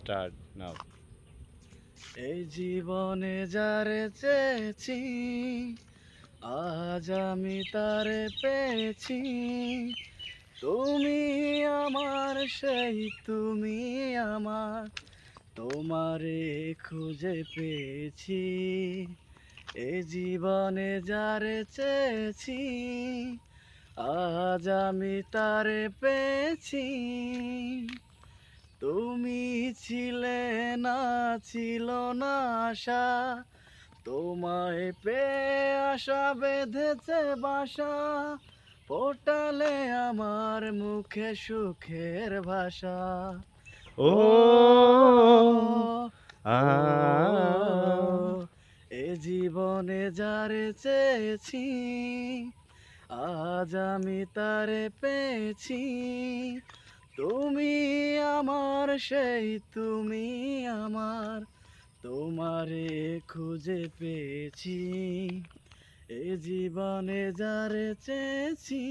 Start now. এই জীবনে যারে চেয়েছি, আজ আমি তারে পেয়েছি। তুমি আমার সেই তুমি আমার, তোমারে খুঁজে পেয়েছি। এই জীবনে যারে চেয়েছি, আজ আমি তারে পেয়েছি। তুমি ছিলে না, ছিল না আশা, তোমায় পেয়ে আশা বেঁধেছে বাসা। ফোটালে আমার মুখে সুখের ভাষা। ও ও আ ও এ জীবনে যারে চেয়েছি, আজ আমি তারে পেয়েছি। তুমি আমার সেই তুমি আমার, তোমারে খুঁজে পেয়েছি। এ জীবনে যারে চেয়েছি।